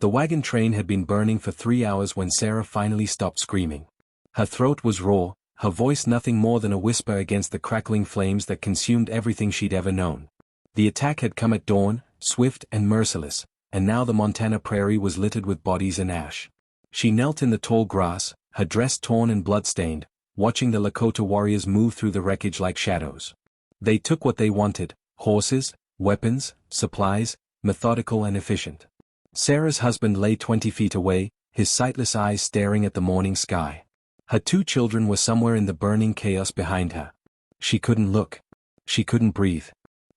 The wagon train had been burning for 3 hours when Sarah finally stopped screaming. Her throat was raw, her voice nothing more than a whisper against the crackling flames that consumed everything she'd ever known. The attack had come at dawn, swift and merciless, and now the Montana prairie was littered with bodies and ash. She knelt in the tall grass, her dress torn and blood-stained, watching the Lakota warriors move through the wreckage like shadows. They took what they wanted: horses, weapons, supplies, methodical and efficient. Sarah's husband lay 20 feet away, his sightless eyes staring at the morning sky. Her 2 children were somewhere in the burning chaos behind her. She couldn't look. She couldn't breathe.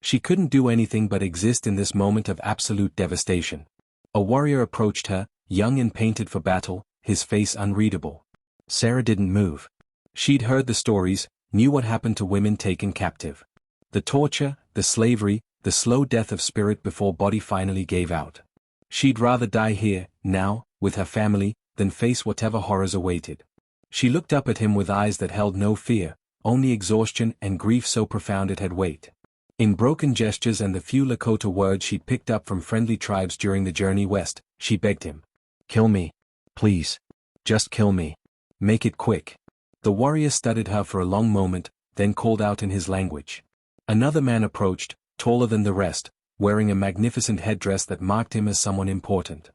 She couldn't do anything but exist in this moment of absolute devastation. A warrior approached her, young and painted for battle, his face unreadable. Sarah didn't move. She'd heard the stories, knew what happened to women taken captive. The torture, the slavery, the slow death of spirit before body finally gave out. She'd rather die here, now, with her family, than face whatever horrors awaited. She looked up at him with eyes that held no fear, only exhaustion and grief so profound it had weight. In broken gestures and the few Lakota words she'd picked up from friendly tribes during the journey west, she begged him. "Kill me. Please. Just kill me. Make it quick." The warrior studied her for a long moment, then called out in his language. Another man approached, taller than the rest, wearing a magnificent headdress that marked him as someone important.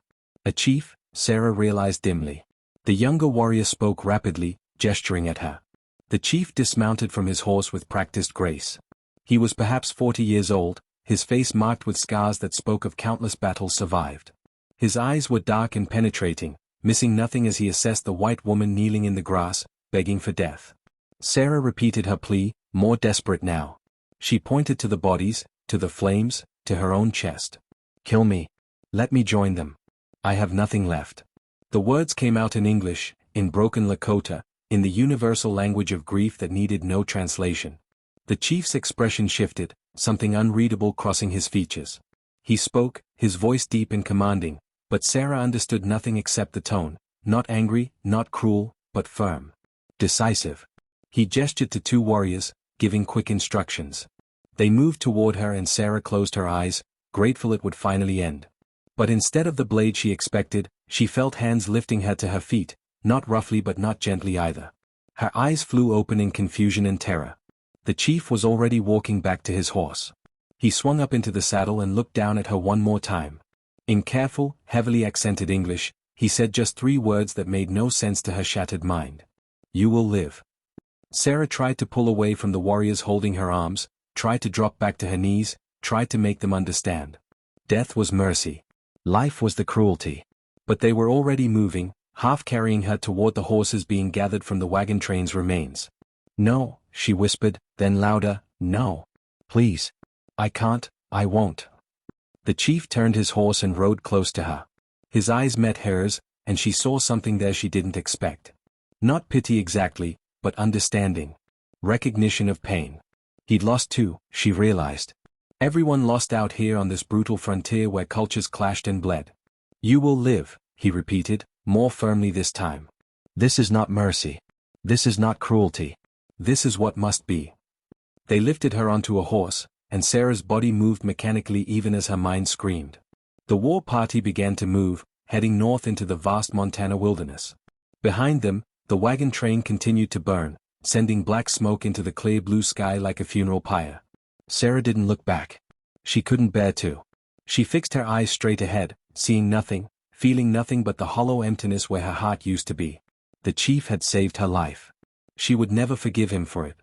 A chief, Sarah realized dimly. The younger warrior spoke rapidly, gesturing at her. The chief dismounted from his horse with practiced grace. He was perhaps 40 years old, his face marked with scars that spoke of countless battles survived. His eyes were dark and penetrating, missing nothing as he assessed the white woman kneeling in the grass, begging for death. Sarah repeated her plea, more desperate now. She pointed to the bodies, to the flames, to her own chest. "Kill me. Let me join them. I have nothing left." The words came out in English, in broken Lakota, in the universal language of grief that needed no translation. The chief's expression shifted, something unreadable crossing his features. He spoke, his voice deep and commanding, but Sarah understood nothing except the tone, not angry, not cruel, but firm. Decisive. He gestured to 2 warriors, giving quick instructions. They moved toward her and Sarah closed her eyes, grateful it would finally end. But instead of the blade she expected, she felt hands lifting her to her feet, not roughly but not gently either. Her eyes flew open in confusion and terror. The chief was already walking back to his horse. He swung up into the saddle and looked down at her one more time. In careful, heavily accented English, he said just 3 words that made no sense to her shattered mind. "You will live." Sarah tried to pull away from the warriors holding her arms, tried to drop back to her knees, tried to make them understand. Death was mercy. Life was the cruelty. But they were already moving, half carrying her toward the horses being gathered from the wagon train's remains. "No," she whispered, then louder, "No. Please. I can't, I won't." The chief turned his horse and rode close to her. His eyes met hers, and she saw something there she didn't expect. Not pity exactly, but understanding. Recognition of pain. He'd lost too, she realized. Everyone lost out here on this brutal frontier where cultures clashed and bled. "You will live," he repeated, more firmly this time. "This is not mercy. This is not cruelty. This is what must be." They lifted her onto a horse, and Sarah's body moved mechanically even as her mind screamed. The war party began to move, heading north into the vast Montana wilderness. Behind them, the wagon train continued to burn, sending black smoke into the clear blue sky like a funeral pyre. Sarah didn't look back. She couldn't bear to. She fixed her eyes straight ahead, seeing nothing, feeling nothing but the hollow emptiness where her heart used to be. The chief had saved her life. She would never forgive him for it.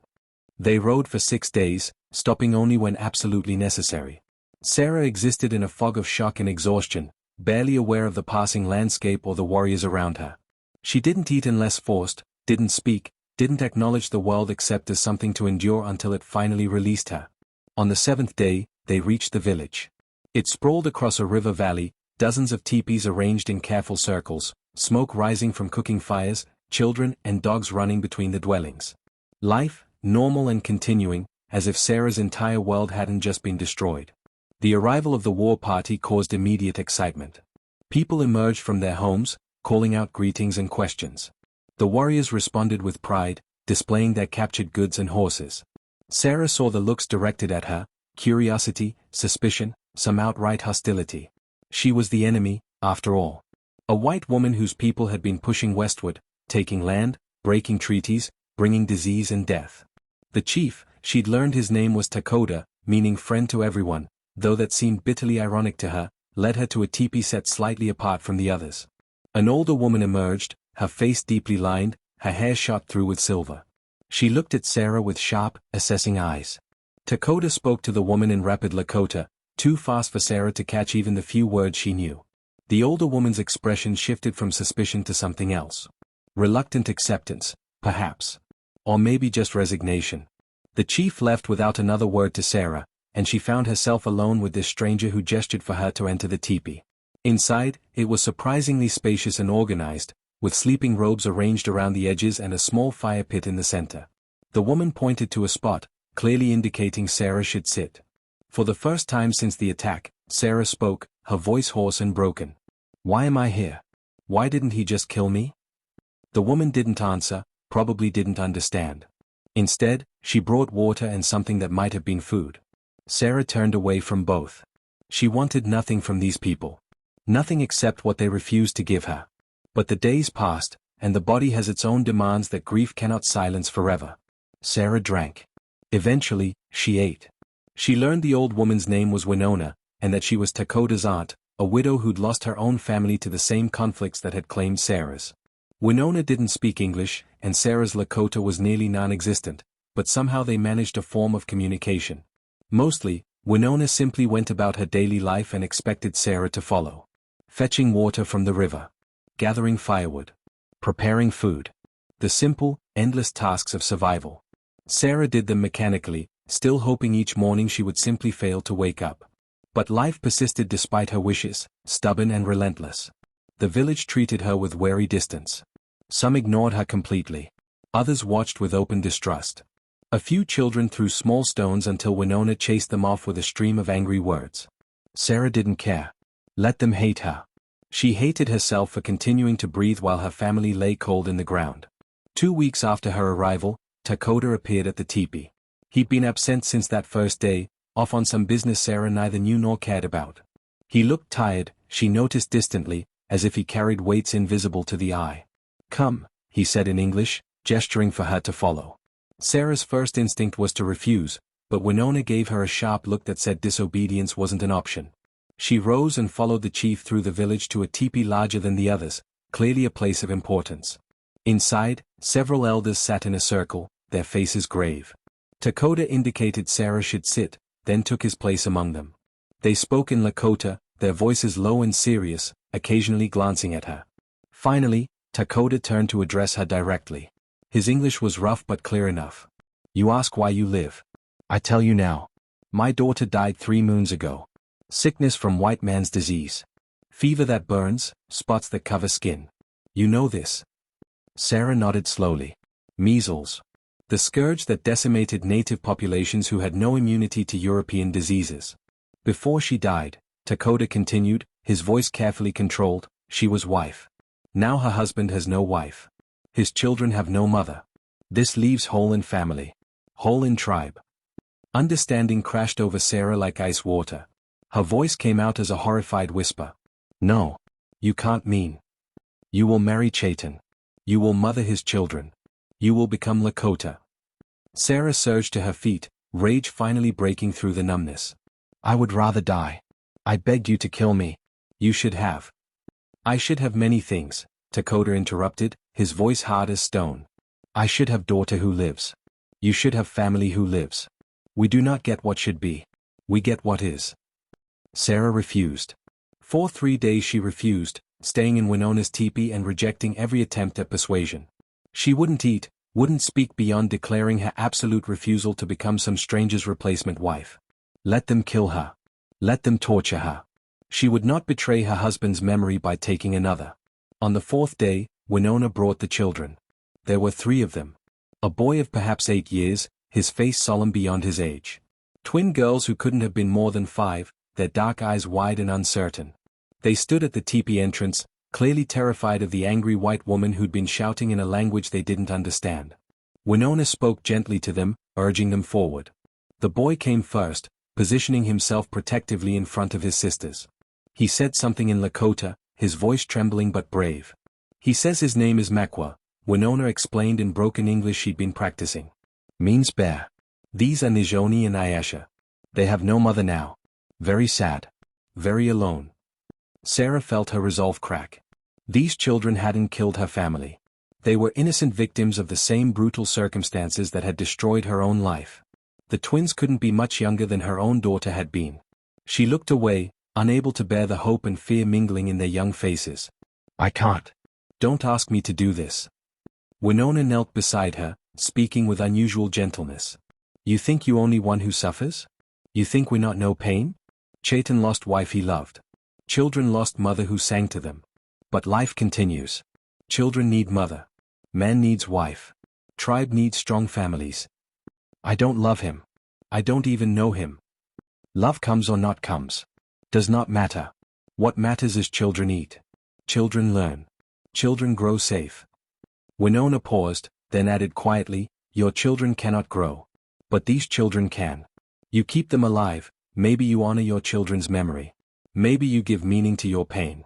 They rode for 6 days, stopping only when absolutely necessary. Sarah existed in a fog of shock and exhaustion, barely aware of the passing landscape or the warriors around her. She didn't eat unless forced, didn't speak, didn't acknowledge the world except as something to endure until it finally released her. On the 7th day, they reached the village. It sprawled across a river valley, dozens of teepees arranged in careful circles, smoke rising from cooking fires, children and dogs running between the dwellings. Life, normal and continuing, as if Sarah's entire world hadn't just been destroyed. The arrival of the war party caused immediate excitement. People emerged from their homes, calling out greetings and questions. The warriors responded with pride, displaying their captured goods and horses. Sarah saw the looks directed at her, curiosity, suspicion, some outright hostility. She was the enemy, After all, a white woman whose people had been pushing westward, taking land, breaking treaties, bringing disease and death. The chief, she'd learned his name was Lakota, meaning friend to everyone, though that seemed bitterly ironic to her, led her to a teepee set slightly apart from the others. An older woman emerged, her face deeply lined, her hair shot through with silver. She looked at Sarah with sharp, assessing eyes. Lakota spoke to the woman in rapid Lakota, too fast for Sarah to catch even the few words she knew. The older woman's expression shifted from suspicion to something else. Reluctant acceptance, perhaps. Or maybe just resignation. The chief left without another word to Sarah, and she found herself alone with this stranger who gestured for her to enter the teepee. Inside, it was surprisingly spacious and organized, with sleeping robes arranged around the edges and a small fire pit in the center. The woman pointed to a spot, clearly indicating Sarah should sit. For the first time since the attack, Sarah spoke, her voice hoarse and broken. "Why am I here? Why didn't he just kill me?" The woman didn't answer, probably didn't understand. Instead, she brought water and something that might have been food. Sarah turned away from both. She wanted nothing from these people. Nothing except what they refused to give her. But the days passed, and the body has its own demands that grief cannot silence forever. Sarah drank. Eventually, she ate. She learned the old woman's name was Winona, and that she was Lakota's aunt, a widow who'd lost her own family to the same conflicts that had claimed Sarah's. Winona didn't speak English, and Sarah's Lakota was nearly non-existent, but somehow they managed a form of communication. Mostly, Winona simply went about her daily life and expected Sarah to follow. Fetching water from the river. Gathering firewood. Preparing food. The simple, endless tasks of survival. Sarah did them mechanically, still hoping each morning she would simply fail to wake up. But life persisted despite her wishes, stubborn and relentless. The village treated her with wary distance. Some ignored her completely. Others watched with open distrust. A few children threw small stones until Winona chased them off with a stream of angry words. Sarah didn't care. Let them hate her. She hated herself for continuing to breathe while her family lay cold in the ground. 2 weeks after her arrival, Lakota appeared at the teepee. He'd been absent since that first day, off on some business Sarah neither knew nor cared about. He looked tired, she noticed distantly, as if he carried weights invisible to the eye. "Come," he said in English, gesturing for her to follow. Sarah's first instinct was to refuse, but Winona gave her a sharp look that said disobedience wasn't an option. She rose and followed the chief through the village to a teepee larger than the others, clearly a place of importance. Inside, several elders sat in a circle, their faces grave. Lakota indicated Sarah should sit, then took his place among them. They spoke in Lakota, their voices low and serious, occasionally glancing at her. Finally, Lakota turned to address her directly. His English was rough but clear enough. "You ask why you live. I tell you now. My daughter died 3 moons ago. Sickness from white man's disease. Fever that burns, spots that cover skin. You know this." Sarah nodded slowly. Measles. The scourge that decimated native populations who had no immunity to European diseases. Before she died, Lakota continued, his voice carefully controlled, she was wife. Now her husband has no wife. His children have no mother. This leaves whole in family. Whole in tribe. Understanding crashed over Sarah like ice water. Her voice came out as a horrified whisper. "No. You can't mean. You will marry Chaitan. You will mother his children. You will become Lakota." Sarah surged to her feet, rage finally breaking through the numbness. "I would rather die. I begged you to kill me. You should have." "I should have many things," Lakota interrupted, his voice hard as stone. "I should have daughter who lives. You should have family who lives. We do not get what should be. We get what is." Sarah refused. For 3 days she refused, staying in Winona's teepee and rejecting every attempt at persuasion. She wouldn't eat, wouldn't speak beyond declaring her absolute refusal to become some stranger's replacement wife. Let them kill her. Let them torture her. She would not betray her husband's memory by taking another. On the 4th day, Winona brought the children. There were 3 of them. A boy of perhaps 8 years, his face solemn beyond his age. Twin girls who couldn't have been more than 5, their dark eyes wide and uncertain. They stood at the teepee entrance, clearly terrified of the angry white woman who'd been shouting in a language they didn't understand. Winona spoke gently to them, urging them forward. The boy came first, positioning himself protectively in front of his sisters. He said something in Lakota, his voice trembling but brave. He says his name is Makwa, Winona explained in broken English she'd been practicing. Means bear. These are Nijoni and Ayesha. They have no mother now. Very sad. Very alone. Sarah felt her resolve crack. These children hadn't killed her family. They were innocent victims of the same brutal circumstances that had destroyed her own life. The twins couldn't be much younger than her own daughter had been. She looked away, unable to bear the hope and fear mingling in their young faces. I can't. Don't ask me to do this. Winona knelt beside her, speaking with unusual gentleness. You think you only one who suffers? You think we not know pain? Chaitan lost wife he loved. Children lost mother who sang to them. But life continues. Children need mother. Man needs wife. Tribe needs strong families. I don't love him. I don't even know him. Love comes or not comes. Does not matter. What matters is children eat. Children learn. Children grow safe. Winona paused, then added quietly, your children cannot grow. But these children can. You keep them alive, maybe you honor your children's memory. Maybe you give meaning to your pain.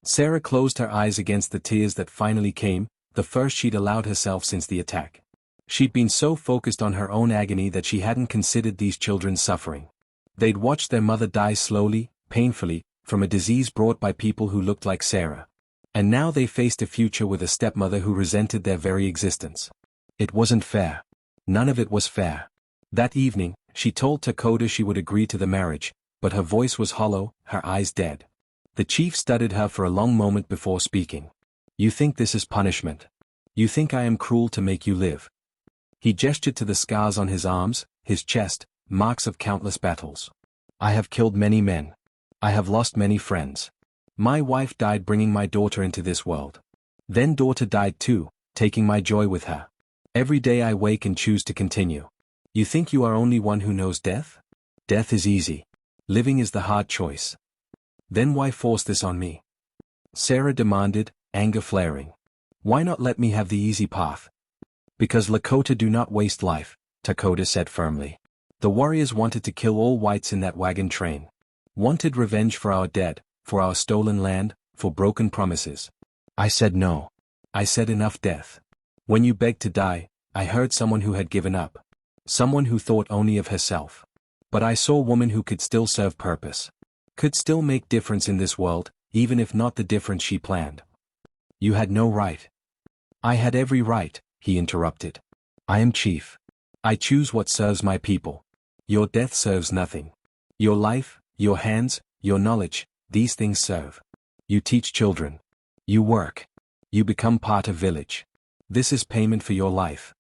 Sarah closed her eyes against the tears that finally came, the first she'd allowed herself since the attack. She'd been so focused on her own agony that she hadn't considered these children's suffering. They'd watched their mother die slowly, painfully, from a disease brought by people who looked like Sarah. And now they faced a future with a stepmother who resented their very existence. It wasn't fair. None of it was fair. That evening, she told Lakota she would agree to the marriage, but her voice was hollow, her eyes dead. The chief studied her for a long moment before speaking. You think this is punishment? You think I am cruel to make you live? He gestured to the scars on his arms, his chest, marks of countless battles. I have killed many men. I have lost many friends. My wife died bringing my daughter into this world. Then daughter died too, taking my joy with her. Every day I wake and choose to continue. You think you are only one who knows death? Death is easy. Living is the hard choice. Then why force this on me? Sarah demanded, anger flaring. Why not let me have the easy path? Because Lakota do not waste life, Lakota said firmly. The warriors wanted to kill all whites in that wagon train. Wanted revenge for our dead, for our stolen land, for broken promises. I said no. I said enough death. When you begged to die, I heard someone who had given up. Someone who thought only of herself. But I saw a woman who could still serve purpose. Could still make difference in this world, even if not the difference she planned. You had no right. I had every right, he interrupted. I am chief. I choose what serves my people. Your death serves nothing. Your life, your hands, your knowledge, these things serve. You teach children. You work. You become part of village. This is payment for your life.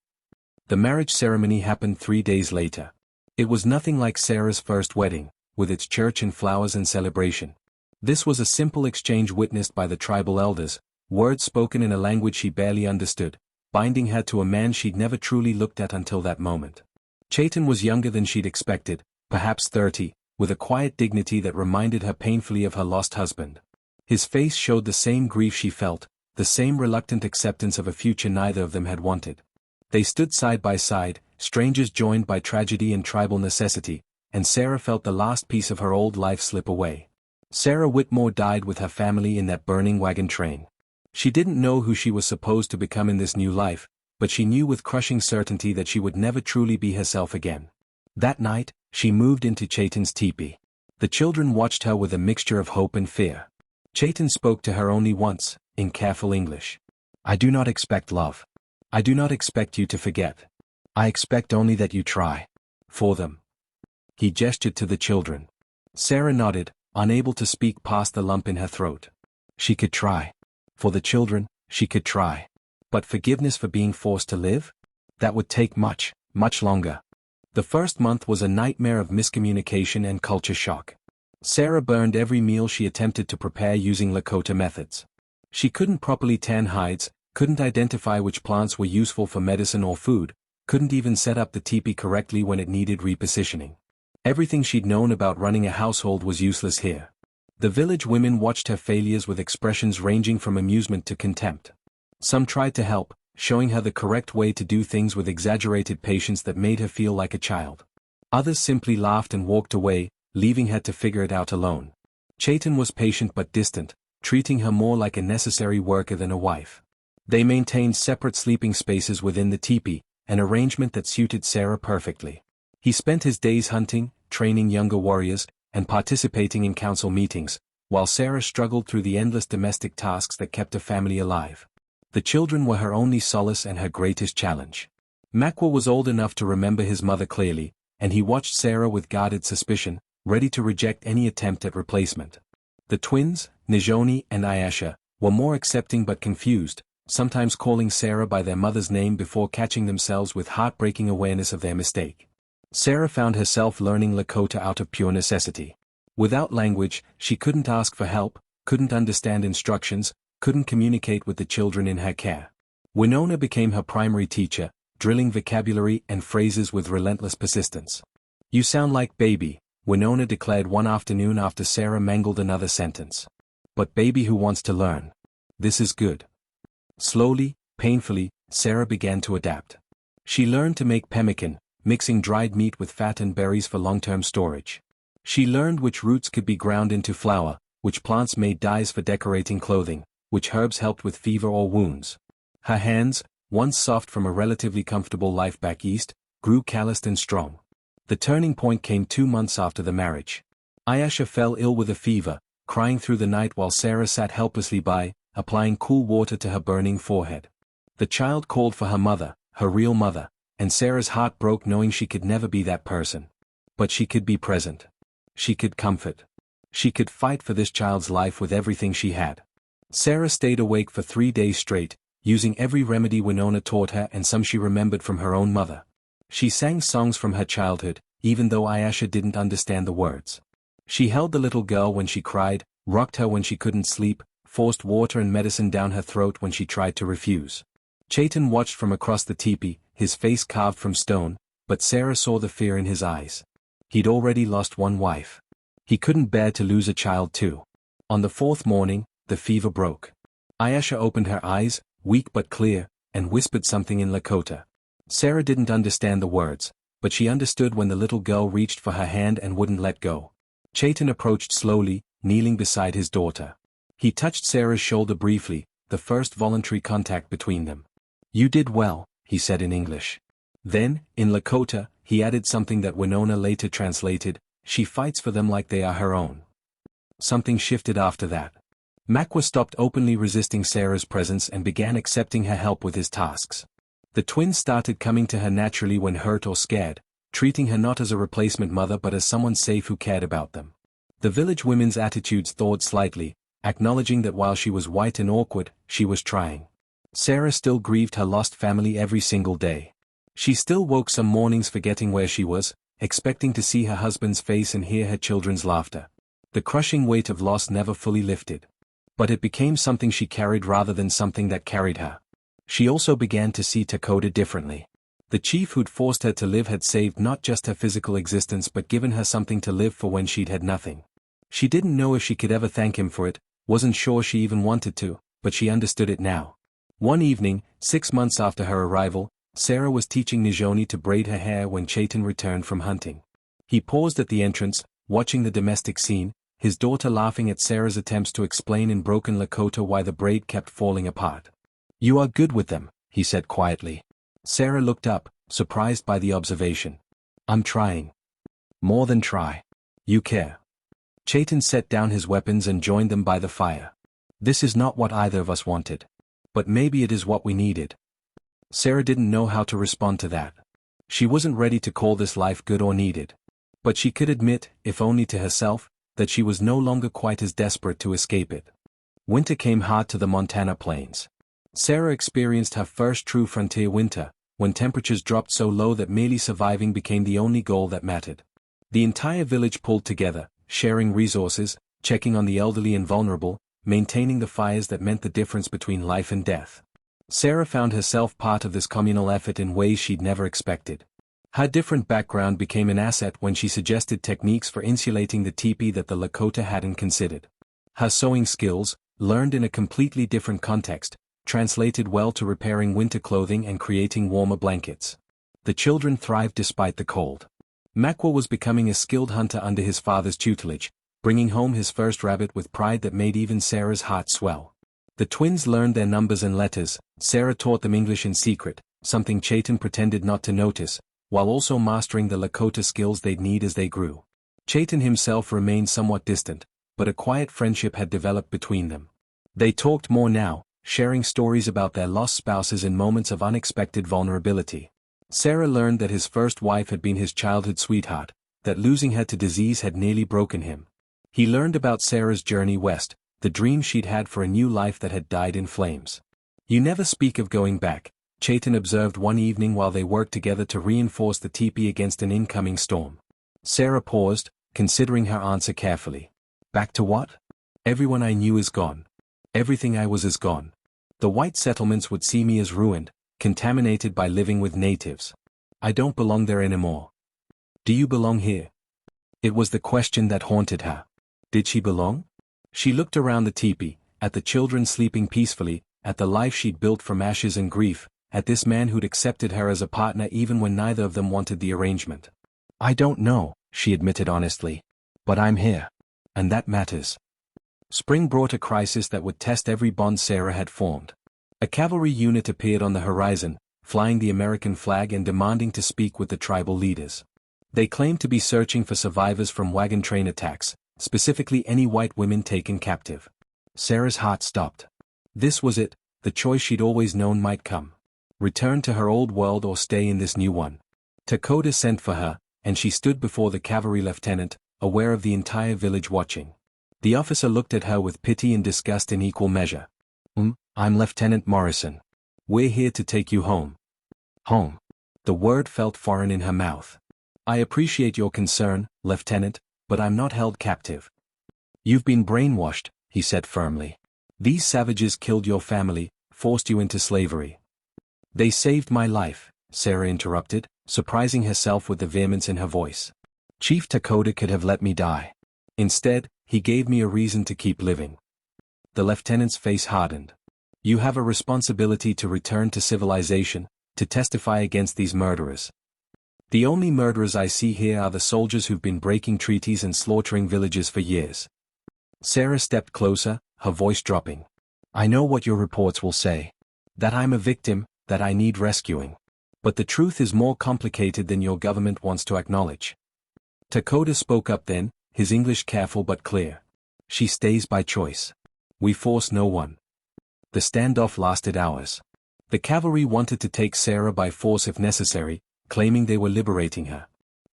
The marriage ceremony happened 3 days later. It was nothing like Sarah's first wedding, with its church and flowers and celebration. This was a simple exchange witnessed by the tribal elders, words spoken in a language she barely understood, binding her to a man she'd never truly looked at until that moment. Chaitan was younger than she'd expected, perhaps 30, with a quiet dignity that reminded her painfully of her lost husband. His face showed the same grief she felt, the same reluctant acceptance of a future neither of them had wanted. They stood side by side, strangers joined by tragedy and tribal necessity, and Sarah felt the last piece of her old life slip away. Sarah Whitmore died with her family in that burning wagon train. She didn't know who she was supposed to become in this new life, but she knew with crushing certainty that she would never truly be herself again. That night, she moved into Chaitan's teepee. The children watched her with a mixture of hope and fear. Chaitan spoke to her only once, in careful English. I do not expect love. I do not expect you to forget. I expect only that you try. For them. He gestured to the children. Sarah nodded, unable to speak past the lump in her throat. She could try. For the children, she could try. But forgiveness for being forced to live? That would take much, much longer. The first month was a nightmare of miscommunication and culture shock. Sarah burned every meal she attempted to prepare using Lakota methods. She couldn't properly tan hides, couldn't identify which plants were useful for medicine or food, couldn't even set up the teepee correctly when it needed repositioning. Everything she'd known about running a household was useless here. The village women watched her failures with expressions ranging from amusement to contempt. Some tried to help, showing her the correct way to do things with exaggerated patience that made her feel like a child. Others simply laughed and walked away, leaving her to figure it out alone. Chaitan was patient but distant, treating her more like a necessary worker than a wife. They maintained separate sleeping spaces within the teepee, an arrangement that suited Sarah perfectly. He spent his days hunting, training younger warriors, and participating in council meetings, while Sarah struggled through the endless domestic tasks that kept her family alive. The children were her only solace and her greatest challenge. Makwa was old enough to remember his mother clearly, and he watched Sarah with guarded suspicion, ready to reject any attempt at replacement. The twins, Nijoni and Ayesha, were more accepting but confused, sometimes calling Sarah by their mother's name before catching themselves with heartbreaking awareness of their mistake. Sarah found herself learning Lakota out of pure necessity. Without language, she couldn't ask for help, couldn't understand instructions, couldn't communicate with the children in her care. Winona became her primary teacher, drilling vocabulary and phrases with relentless persistence. "You sound like baby," Winona declared one afternoon after Sarah mangled another sentence. "But baby who wants to learn. This is good." Slowly, painfully, Sarah began to adapt. She learned to make pemmican, mixing dried meat with fat and berries for long-term storage. She learned which roots could be ground into flour, which plants made dyes for decorating clothing, which herbs helped with fever or wounds. Her hands, once soft from a relatively comfortable life back east, grew calloused and strong. The turning point came 2 months after the marriage. Ayesha fell ill with a fever, crying through the night while Sarah sat helplessly by, applying cool water to her burning forehead. The child called for her mother, her real mother, and Sarah's heart broke knowing she could never be that person. But she could be present. She could comfort. She could fight for this child's life with everything she had. Sarah stayed awake for 3 days straight, using every remedy Winona taught her and some she remembered from her own mother. She sang songs from her childhood, even though Ayesha didn't understand the words. She held the little girl when she cried, rocked her when she couldn't sleep, forced water and medicine down her throat when she tried to refuse. Chaitan watched from across the teepee, his face carved from stone, but Sarah saw the fear in his eyes. He'd already lost one wife. He couldn't bear to lose a child too. On the 4th morning, the fever broke. Ayesha opened her eyes, weak but clear, and whispered something in Lakota. Sarah didn't understand the words, but she understood when the little girl reached for her hand and wouldn't let go. Chaitan approached slowly, kneeling beside his daughter. He touched Sarah's shoulder briefly, the first voluntary contact between them. "You did well," he said in English. Then, in Lakota, he added something that Winona later translated, "She fights for them like they are her own." Something shifted after that. Makwa stopped openly resisting Sarah's presence and began accepting her help with his tasks. The twins started coming to her naturally when hurt or scared, treating her not as a replacement mother but as someone safe who cared about them. The village women's attitudes thawed slightly, acknowledging that while she was white and awkward, she was trying. Sarah still grieved her lost family every single day. She still woke some mornings forgetting where she was, expecting to see her husband's face and hear her children's laughter. The crushing weight of loss never fully lifted. But it became something she carried rather than something that carried her. She also began to see Lakota differently. The chief who'd forced her to live had saved not just her physical existence but given her something to live for when she'd had nothing. She didn't know if she could ever thank him for it, wasn't sure she even wanted to, but she understood it now. One evening, 6 months after her arrival, Sarah was teaching Nijoni to braid her hair when Chaitan returned from hunting. He paused at the entrance, watching the domestic scene, his daughter laughing at Sarah's attempts to explain in broken Lakota why the braid kept falling apart. "You are good with them," he said quietly. Sarah looked up, surprised by the observation. "I'm trying." "More than try. You care." Chaitan set down his weapons and joined them by the fire. "This is not what either of us wanted. But maybe it is what we needed." Sarah didn't know how to respond to that. She wasn't ready to call this life good or needed. But she could admit, if only to herself, that she was no longer quite as desperate to escape it. Winter came hard to the Montana plains. Sarah experienced her first true frontier winter, when temperatures dropped so low that merely surviving became the only goal that mattered. The entire village pulled together, sharing resources, checking on the elderly and vulnerable, maintaining the fires that meant the difference between life and death. Sarah found herself part of this communal effort in ways she'd never expected. Her different background became an asset when she suggested techniques for insulating the teepee that the Lakota hadn't considered. Her sewing skills, learned in a completely different context, translated well to repairing winter clothing and creating warmer blankets. The children thrived despite the cold. Makwa was becoming a skilled hunter under his father's tutelage, bringing home his first rabbit with pride that made even Sarah's heart swell. The twins learned their numbers and letters. Sarah taught them English in secret, something Chaitan pretended not to notice, while also mastering the Lakota skills they'd need as they grew. Chaitan himself remained somewhat distant, but a quiet friendship had developed between them. They talked more now, sharing stories about their lost spouses in moments of unexpected vulnerability. Sarah learned that his first wife had been his childhood sweetheart, that losing her to disease had nearly broken him. He learned about Sarah's journey west, the dream she'd had for a new life that had died in flames. "You never speak of going back," Chaitan observed one evening while they worked together to reinforce the teepee against an incoming storm. Sarah paused, considering her answer carefully. "Back to what? Everyone I knew is gone. Everything I was is gone. The white settlements would see me as ruined, contaminated by living with natives. I don't belong there anymore. Do you belong here?" It was the question that haunted her. Did she belong? She looked around the teepee, at the children sleeping peacefully, at the life she'd built from ashes and grief, at this man who'd accepted her as a partner even when neither of them wanted the arrangement. "I don't know," she admitted honestly. "But I'm here. And that matters." Spring brought a crisis that would test every bond Sarah had formed. A cavalry unit appeared on the horizon, flying the American flag and demanding to speak with the tribal leaders. They claimed to be searching for survivors from wagon train attacks, specifically any white women taken captive. Sarah's heart stopped. This was it, the choice she'd always known might come. Return to her old world or stay in this new one. Lakota sent for her, and she stood before the cavalry lieutenant, aware of the entire village watching. The officer looked at her with pity and disgust in equal measure. I'm Lieutenant Morrison. We're here to take you home." Home. The word felt foreign in her mouth. "I appreciate your concern, Lieutenant, but I'm not held captive." "You've been brainwashed," he said firmly. "These savages killed your family, forced you into slavery." "They saved my life," Sarah interrupted, surprising herself with the vehemence in her voice. "Chief Lakota could have let me die. Instead, he gave me a reason to keep living." The lieutenant's face hardened. "You have a responsibility to return to civilization, to testify against these murderers." "The only murderers I see here are the soldiers who've been breaking treaties and slaughtering villages for years." Sarah stepped closer, her voice dropping. "I know what your reports will say. That I'm a victim, that I need rescuing. But the truth is more complicated than your government wants to acknowledge." Lakota spoke up then, his English careful but clear. "She stays by choice. We force no one." The standoff lasted hours. The cavalry wanted to take Sarah by force if necessary, claiming they were liberating her.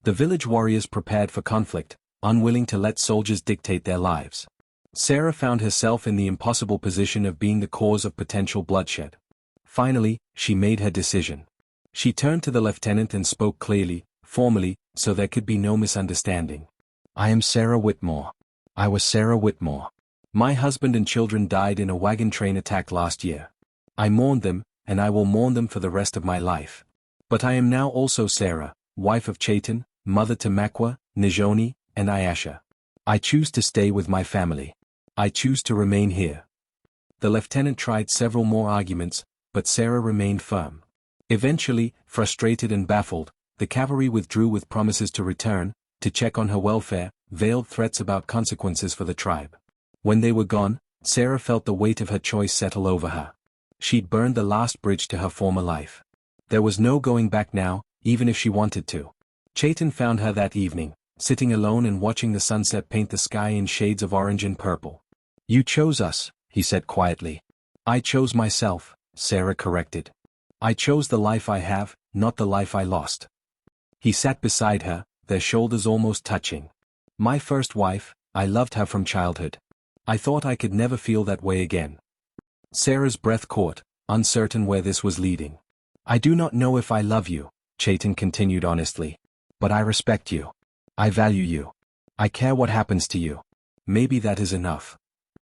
The village warriors prepared for conflict, unwilling to let soldiers dictate their lives. Sarah found herself in the impossible position of being the cause of potential bloodshed. Finally, she made her decision. She turned to the lieutenant and spoke clearly, formally, so there could be no misunderstanding. "I am Sarah Whitmore. I was Sarah Whitmore. My husband and children died in a wagon train attack last year. I mourned them, and I will mourn them for the rest of my life. But I am now also Sarah, wife of Chaitan, mother to Makwa, Nijoni, and Ayasha. I choose to stay with my family. I choose to remain here." The lieutenant tried several more arguments, but Sarah remained firm. Eventually, frustrated and baffled, the cavalry withdrew with promises to return, to check on her welfare, veiled threats about consequences for the tribe. When they were gone, Sarah felt the weight of her choice settle over her. She'd burned the last bridge to her former life. There was no going back now, even if she wanted to. Chaitan found her that evening, sitting alone and watching the sunset paint the sky in shades of orange and purple. "You chose us," he said quietly. "I chose myself," Sarah corrected. "I chose the life I have, not the life I lost." He sat beside her, their shoulders almost touching. "My first wife, I loved her from childhood. I thought I could never feel that way again." Sarah's breath caught, uncertain where this was leading. "I do not know if I love you," Chaitan continued honestly. "But I respect you. I value you. I care what happens to you. Maybe that is enough."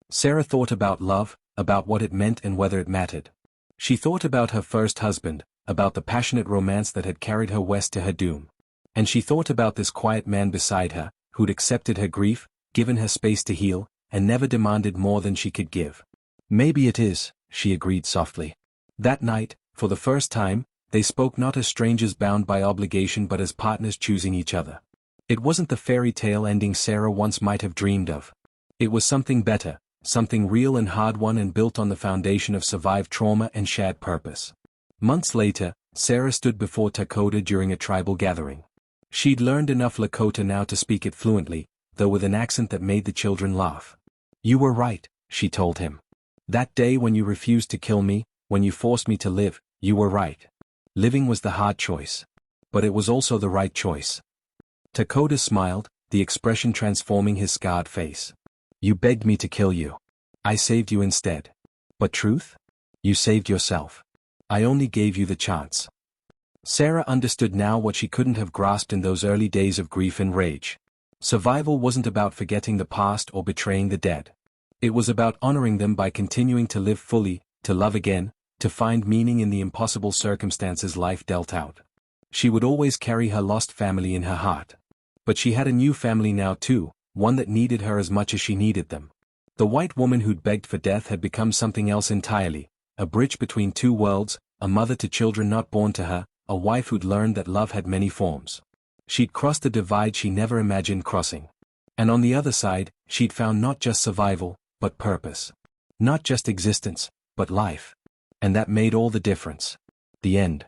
Sarah thought about love, about what it meant and whether it mattered. She thought about her first husband, about the passionate romance that had carried her west to her doom. And she thought about this quiet man beside her, who'd accepted her grief, given her space to heal, and never demanded more than she could give. "Maybe it is," she agreed softly. That night, for the first time, they spoke not as strangers bound by obligation but as partners choosing each other. It wasn't the fairy tale ending Sarah once might have dreamed of. It was something better, something real and hard-won and built on the foundation of survived trauma and shared purpose. Months later, Sarah stood before Lakota during a tribal gathering. She'd learned enough Lakota now to speak it fluently, though with an accent that made the children laugh. "You were right," she told him. "That day when you refused to kill me, when you forced me to live, you were right. Living was the hard choice. But it was also the right choice." Lakota smiled, the expression transforming his scarred face. "You begged me to kill you. I saved you instead. But truth? You saved yourself. I only gave you the chance." Sarah understood now what she couldn't have grasped in those early days of grief and rage. Survival wasn't about forgetting the past or betraying the dead. It was about honoring them by continuing to live fully, to love again, to find meaning in the impossible circumstances life dealt out. She would always carry her lost family in her heart. But she had a new family now too, one that needed her as much as she needed them. The white woman who'd begged for death had become something else entirely, a bridge between two worlds, a mother to children not born to her, a wife who'd learned that love had many forms. She'd crossed a divide she never imagined crossing. And on the other side, she'd found not just survival, but purpose. Not just existence, but life. And that made all the difference. The end.